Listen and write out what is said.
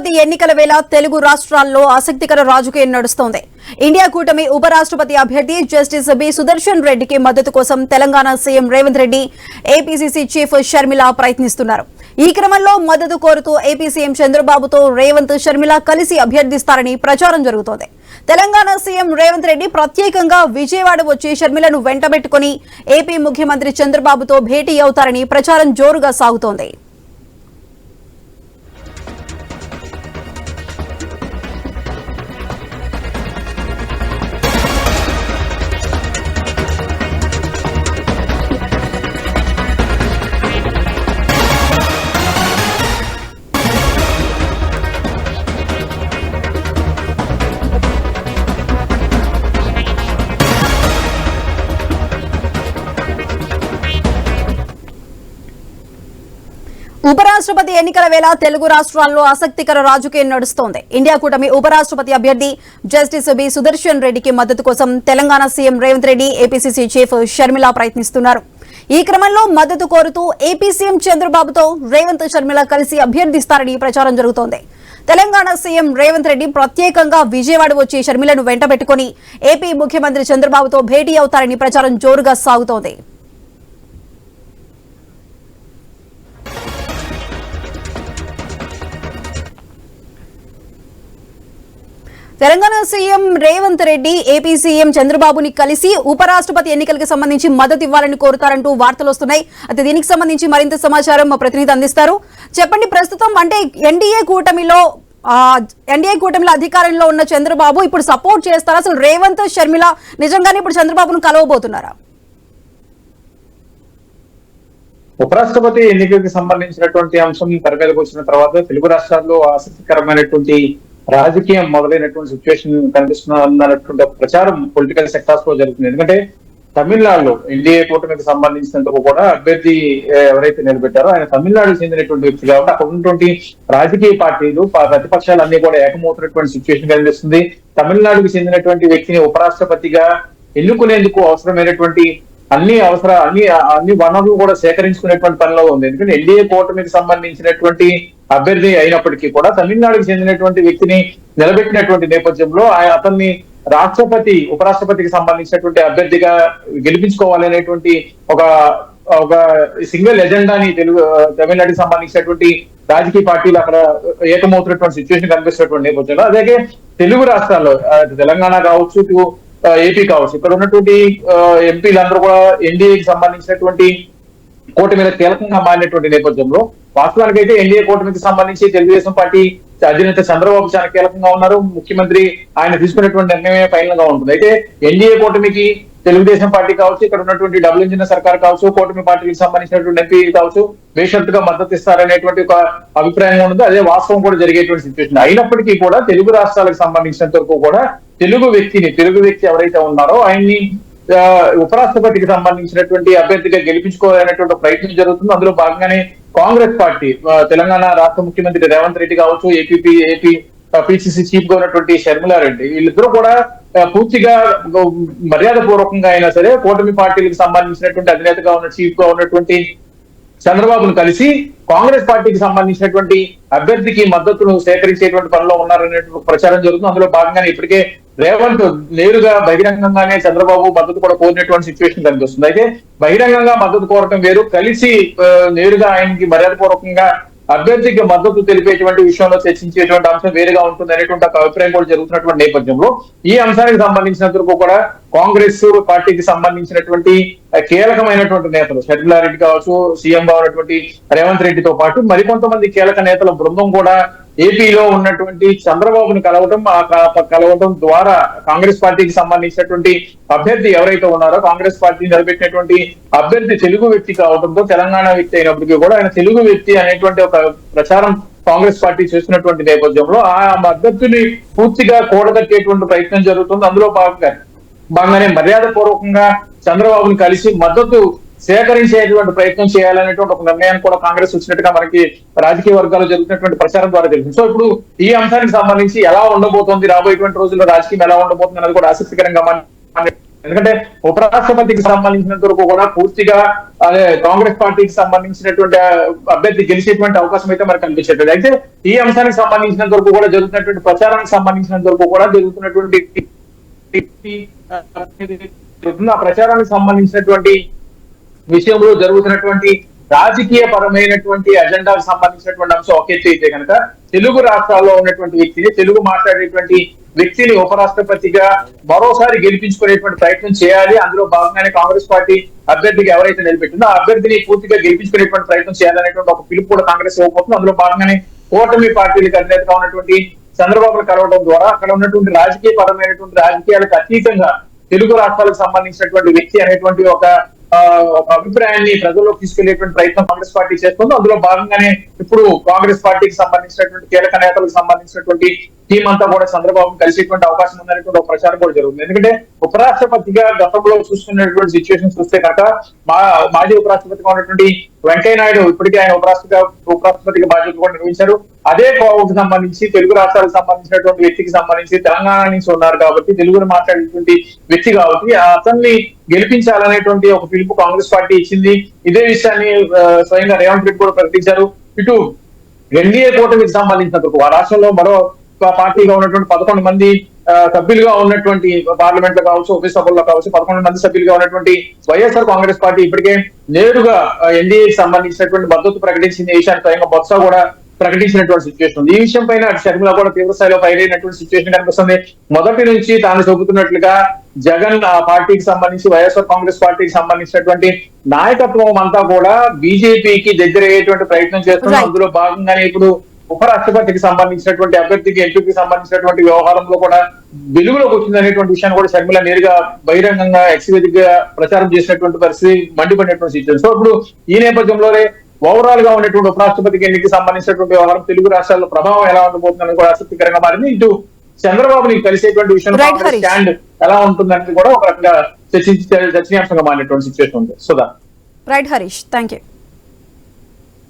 ఉపరాష్ట్రపతి ఎన్నికల వేళ తెలుగు రాష్ట్రాల్లో ఆసక్తికర రాజకీయం నడుస్తోంది. ఇండియా కూటమి ఉపరాష్ట్రపతి అభ్యర్థి జస్టిస్ బి సుదర్శన్ రెడ్డికి మద్దతు కోసం Telangana CM Revanth Reddy, APCC chief Sharmila ప్రయత్నిస్తున్నారు. ఈ క్రమంలో మద్దతు కోరుతూ ఏపీ సీఎం చంద్రబాబుతో రేవంత్, షర్మిల కలిసి అభ్యర్థిస్తారని ప్రచారం జరుగుతోంది. తెలంగాణ సీఎం రేవంత్ రెడ్డి ప్రత్యేకంగా విజయవాడ వచ్చి షర్మిలను వెంటబెట్టుకుని ఏపీ ముఖ్యమంత్రి చంద్రబాబుతో భేటీ అవుతారని ప్రచారం జోరుగా సాగుతోంది. ఉపరాష్ట్రపతి ఎన్నికల వేళ తెలుగు రాష్ట్రాల్లో ఆసక్తికర రాజకీయం నడుస్తోంది. ఇండియా కూటమి ఉపరాష్ట్రపతి అభ్యర్థి జస్టిస్ బి సుదర్శన్ రెడ్డికి మద్దతు కోసం Telangana CM Revanth Reddy, APCC chief Sharmila ప్రయత్నిస్తున్నారు. ఈ క్రమంలో మద్దతు కోరుతూ ఏపీ సీఎం చంద్రబాబుతో రేవంత్, షర్మిల కలిసి అభ్యర్థిస్తారని ప్రచారం జరుగుతోంది. తెలంగాణ సీఎం రేవంత్ రెడ్డి ప్రత్యేకంగా విజయవాడ వచ్చి షర్మిలను వెంటబెట్టుకుని ఏపీ ముఖ్యమంత్రి చంద్రబాబుతో భేటీ అవుతారని ప్రచారం జోరుగా సాగుతోంది. Telangana CM Revanth Reddy, AP CM చంద్రబాబుని కలిసి ఉపరాష్ట్రపతి ఎన్నికలకు సంబంధించి మద్దతు ఇవ్వాలని కోరుతారంటూ వార్తలు వస్తున్నాయి. అయితే దీనికి సంబంధించి మరింత సమాచారం మా ప్రతినిధి అందిస్తారు. చెప్పండి, ప్రస్తుతం అంటే ఎన్డీఏ కూటమిలో అధికారంలో ఉన్న చంద్రబాబు ఇప్పుడు సపోర్ట్ చేస్తారా? అసలు రేవంత్, షర్మిల నిజంగానే ఇప్పుడు చంద్రబాబును కలవబోతున్నారా? ఉపరాష్ట్రపతి ఎన్నికలకు సంబంధించినటువంటి అంశం తెర మీదకు వచ్చిన తర్వాత తెలుగు రాష్ట్రాల్లో ఆసక్తికరమైనటువంటి రాజకీయం మొదలైనటువంటి సిచ్యువేషన్ కనిపిస్తున్నటువంటి ప్రచారం పొలిటికల్ సెక్టార్స్ లో జరుగుతుంది. ఎందుకంటే తమిళనాడులో ఎన్డీఏ కూటమికి సంబంధించినందుకు కూడా అభ్యర్థి ఎవరైతే నిలబెట్టారో ఆయన తమిళనాడుకు చెందినటువంటి వ్యక్తి కాబట్టి అక్కడ ఉన్నటువంటి రాజకీయ పార్టీలు, ప్రతిపక్షాలన్నీ కూడా ఏకమవుతున్నటువంటి సిచ్యువేషన్ కనిపిస్తుంది. తమిళనాడుకు చెందినటువంటి వ్యక్తిని ఉపరాష్ట్రపతిగా ఎన్నుకునేందుకు అవసరమైనటువంటి అన్ని వనరులు కూడా సేకరించుకునేటువంటి పనిలో ఉంది. ఎందుకంటే ఎన్డీఏ కూటమికి సంబంధించినటువంటి అభ్యర్థి అయినప్పటికీ కూడా తమిళనాడుకు చెందినటువంటి వ్యక్తిని నిలబెట్టినటువంటి నేపథ్యంలో అతన్ని ఉపరాష్ట్రపతికి సంబంధించినటువంటి అభ్యర్థిగా గెలిపించుకోవాలనేటువంటి ఒక సింగిల్ ఎజెండాని తమిళనాడుకి సంబంధించినటువంటి రాజకీయ పార్టీలు అక్కడ ఏకమవుతున్నటువంటి సిచ్యువేషన్ కనిపిస్తున్నటువంటి నేపథ్యంలో అలాగే తెలుగు రాష్ట్రాల్లో తెలంగాణ కావచ్చు, ఏపీ కావచ్చు, ఇక్కడ ఉన్నటువంటి ఎంపీలందరూ కూడా ఎన్డీఏకి సంబంధించినటువంటి కూటమి మీద కీలకంగా మారినటువంటి నేపథ్యంలో వాస్తవానికి అయితే ఎన్డీఏ కూటమికి సంబంధించి తెలుగుదేశం పార్టీ అధినేత చంద్రబాబు చాలా కీలకంగా ఉన్నారు. ముఖ్యమంత్రి ఆయన తీసుకున్నటువంటి నిర్ణయమే ఫైనల్ గా ఉంటుంది. అయితే ఎన్డీఏ కూటమికి తెలుగుదేశం పార్టీ కావచ్చు, ఇక్కడ ఉన్నటువంటి డబుల్ ఇంజిన్ సర్కార్ కావచ్చు, కూటమి పార్టీకి సంబంధించినటువంటి ఎంపీ కావచ్చు బేషరతుగా మద్దతు ఇస్తారనేటువంటి ఒక అభిప్రాయం ఉంది. అదే వాస్తవం కూడా జరిగేటువంటి సిచ్యువేషన్ అయినప్పటికీ కూడా తెలుగు రాష్ట్రాలకు సంబంధించినంత వరకు కూడా తెలుగు వ్యక్తి ఎవరైతే ఉన్నారో ఆయన్ని ఉపరాష్ట్రపతికి సంబంధించినటువంటి అభ్యర్థిగా గెలిపించుకోవాలనేటువంటి ప్రయత్నం జరుగుతుంది. అందులో భాగంగానే కాంగ్రెస్ పార్టీ తెలంగాణ రాష్ట్ర ముఖ్యమంత్రి రేవంత్ రెడ్డి కావచ్చు, ఏపీ పిసిసి చీఫ్ గా ఉన్నటువంటి షర్మిలారెడ్డి వీళ్ళిద్దరూ కూడా పూర్తిగా మర్యాద పూర్వకంగా అయినా సరే కూటమి పార్టీలకు సంబంధించినటువంటి అధినేతగా ఉన్న చీఫ్ గా ఉన్నటువంటి చంద్రబాబును కలిసి కాంగ్రెస్ పార్టీకి సంబంధించినటువంటి అభ్యర్థికి మద్దతును సేకరించేటువంటి పనిలో ఉన్నారనేటువంటి ప్రచారం జరుగుతుంది. అందులో భాగంగానే ఇప్పటికే రేవంత్ నేరుగా బహిరంగంగానే చంద్రబాబు మద్దతు కూడా కోరినటువంటి సిచ్యువేషన్ కనిపిస్తుంది. అయితే బహిరంగంగా మద్దతు కోరటం వేరు, కలిసి నేరుగా ఆయనకి మర్యాద పూర్వకంగా అభ్యర్థికి మద్దతు తెలిపేటువంటి విషయంలో చర్చించేటువంటి అంశం వేరుగా ఉంటుంది అనేటువంటి ఒక అభిప్రాయం కూడా జరుగుతున్నటువంటి నేపథ్యంలో ఈ అంశానికి సంబంధించినందుకు కూడా కాంగ్రెస్ పార్టీకి సంబంధించినటువంటి కీలకమైనటువంటి నేతలు షర్మిలారెడ్డి కావచ్చు, సీఎం గా ఉన్నటువంటి రేవంత్ రెడ్డితో పాటు మరికొంతమంది కీలక నేతల బృందం కూడా ఏపీలో ఉన్నటువంటి చంద్రబాబును కలవటం ద్వారా కాంగ్రెస్ పార్టీకి సంబంధించినటువంటి అభ్యర్థి ఎవరైతే ఉన్నారో కాంగ్రెస్ పార్టీ నిలబెట్టినటువంటి అభ్యర్థి తెలుగు వ్యక్తి కావడంతో తెలంగాణ వ్యక్తి అయినప్పటికీ కూడా ఆయన తెలుగు వ్యక్తి అనేటువంటి ఒక ప్రచారం కాంగ్రెస్ పార్టీ చేస్తున్నటువంటి నేపథ్యంలో ఆ అభ్యర్థిని పూర్తిగా కూడగట్టేటువంటి ప్రయత్నం జరుగుతుంది. అందులో భాగంగానే మర్యాద పూర్వకంగా చంద్రబాబును కలిసి మద్దతు సేకరించేటువంటి ప్రయత్నం చేయాలనేటువంటి ఒక నిర్ణయాన్ని కూడా కాంగ్రెస్ వచ్చినట్టుగా మనకి రాజకీయ వర్గాల్లో జరుగుతున్నటువంటి ప్రచారం ద్వారా తెలిసింది. సో ఇప్పుడు ఈ అంశానికి సంబంధించి ఎలా ఉండబోతోంది, రాబోయేటువంటి రోజుల్లో రాజకీయం ఎలా ఉండబోతుంది అనేది కూడా ఆసక్తికరంగా ఎందుకంటే ఉపరాష్ట్రపతికి సంబంధించినంత వరకు కూడా పూర్తిగా అదే కాంగ్రెస్ పార్టీకి సంబంధించినటువంటి అభ్యర్థి గెలిచేటువంటి అవకాశం అయితే మనకు కనిపించట్లేదు. అయితే ఈ అంశానికి సంబంధించినంత వరకు కూడా జరుగుతున్నటువంటి ప్రచారానికి సంబంధించినంత వరకు కూడా జరుగుతున్నటువంటి ఆ ప్రచారానికి సంబంధించినటువంటి విషయంలో జరుగుతున్నటువంటి రాజకీయ పరమైనటువంటి అజెండాకు సంబంధించినటువంటి అంశం ఒక ఎత్తు అయితే కనుక తెలుగు రాష్ట్రాల్లో ఉన్నటువంటి వ్యక్తిని, తెలుగు మాట్లాడేటువంటి వ్యక్తిని ఉపరాష్ట్రపతిగా మరోసారి గెలిపించుకునేటువంటి ప్రయత్నం చేయాలి. అందులో భాగంగానే కాంగ్రెస్ పార్టీ అభ్యర్థికి ఎవరైతే నిలబెట్టిందో ఆ అభ్యర్థిని పూర్తిగా గెలిపించుకునేటువంటి ప్రయత్నం చేయాలనేటువంటి ఒక పిలుపు కూడా కాంగ్రెస్ ఇవ్వబోతుంది. అందులో భాగంగానే కూటమి పార్టీలకు అధినేతగా ఉన్నటువంటి చంద్రబాబును కలవడం ద్వారా అక్కడ ఉన్నటువంటి రాజకీయ పరమైనటువంటి రాజకీయాలకు అతీతంగా తెలుగు రాష్ట్రాలకు సంబంధించినటువంటి వ్యక్తి అనేటువంటి ఒక అభిప్రాయాన్ని ప్రజల్లోకి తీసుకెళ్లేటువంటి ప్రయత్నం కాంగ్రెస్ పార్టీ చేస్తుంది. అందులో భాగంగానే ఇప్పుడు కాంగ్రెస్ పార్టీకి సంబంధించినటువంటి కీలక నేతలకు సంబంధించినటువంటి టీం అంతా కూడా చంద్రబాబు కలిసేటువంటి అవకాశం ఉందనేటువంటి ఒక ప్రచారం కూడా జరుగుతుంది. ఎందుకంటే ఉపరాష్ట్రపతిగా గతంలో చూసుకున్నటువంటి సిచ్యువేషన్ చూస్తే కనుక మాజీ ఉపరాష్ట్రపతిగా ఉన్నటువంటి వెంకయ్య నాయుడు ఇప్పటికే ఆయన ఉపరాష్ట్రపతిగా బాధ్యత కూడా నిర్వహించారు. అదే కోవకు సంబంధించి తెలుగు రాష్ట్రాలకు సంబంధించినటువంటి వ్యక్తికి సంబంధించి తెలంగాణ నుంచి ఉన్నారు కాబట్టి తెలుగును మాట్లాడేటువంటి వ్యక్తి కాబట్టి అతన్ని గెలిపించాలనేటువంటి ఒక పిలుపు కాంగ్రెస్ పార్టీ ఇచ్చింది. ఇదే విషయాన్ని స్వయంగా రేవంత్ రెడ్డి కూడా ప్రకటించారు. ఇటు ఎన్డీఏ కూటమికి సంబంధించినందుకు ఆ రాష్ట్రంలో మరో పార్టీగా ఉన్నటువంటి 11 మంది సభ్యులుగా ఉన్నటువంటి పార్లమెంట్ లో కావచ్చు, ఉభయ సభల్లో కావచ్చు 11 మంది సభ్యులుగా ఉన్నటువంటి వైఎస్ఆర్ కాంగ్రెస్ పార్టీ ఇప్పటికే నేరుగా ఎన్డీఏకి సంబంధించినటువంటి మద్దతు ప్రకటించింది. ఈ విషయాన్ని స్వయంగా బొత్స కూడా ప్రకటించినటువంటి సిచ్యువేషన్ ఉంది. ఈ విషయం పైన షర్మిల కూడా తీవ్ర స్థాయిలో ఫైర్ అయినటువంటి సిచ్యువేషన్ కనిపిస్తుంది. మొదటి నుంచి తాను చెబుతున్నట్లుగా జగన్ ఆ పార్టీకి సంబంధించి వైఎస్ఆర్ కాంగ్రెస్ పార్టీకి సంబంధించినటువంటి నాయకత్వం అంతా కూడా బీజేపీకి దగ్గర అయ్యేటువంటి ప్రయత్నం చేస్తున్నారు. అందులో భాగంగానే ఇప్పుడు ఉపరాష్ట్రపతికి సంబంధించినటువంటి అభ్యర్థికి, ఎంపీకి సంబంధించినటువంటి వ్యవహారంలో కూడా వెలుగులోకి వచ్చింది అనేటువంటి విషయాన్ని కూడా షర్మిల నేరుగా బహిరంగంగా ఎక్స్వేదిగా ప్రచారం చేసినటువంటి పరిస్థితి, మండిపడినటువంటి సిచ్యువేషన్. సో ఇప్పుడు ఈ నేపథ్యంలోనే ఓవరాల్ గా ఉన్నటువంటి ఉపరాష్ట్రపతికి ఎన్నికకి సంబంధించినటువంటి వ్యవహారం తెలుగు రాష్ట్రాల్లో ప్రభావం ఎలా ఉండబోతుందని కూడా ఆసక్తికరంగా మారింది. ఇటు చంద్రబాబుని కలిసేటువంటి విషయంలో స్టాండ్ ఎలా ఉంటుందని కూడా ఒక రకంగా చర్చనీయాంశంగా మారినటువంటి సిచ్యువేషన్ ఉంది. Sudha. Right Harish, thank you.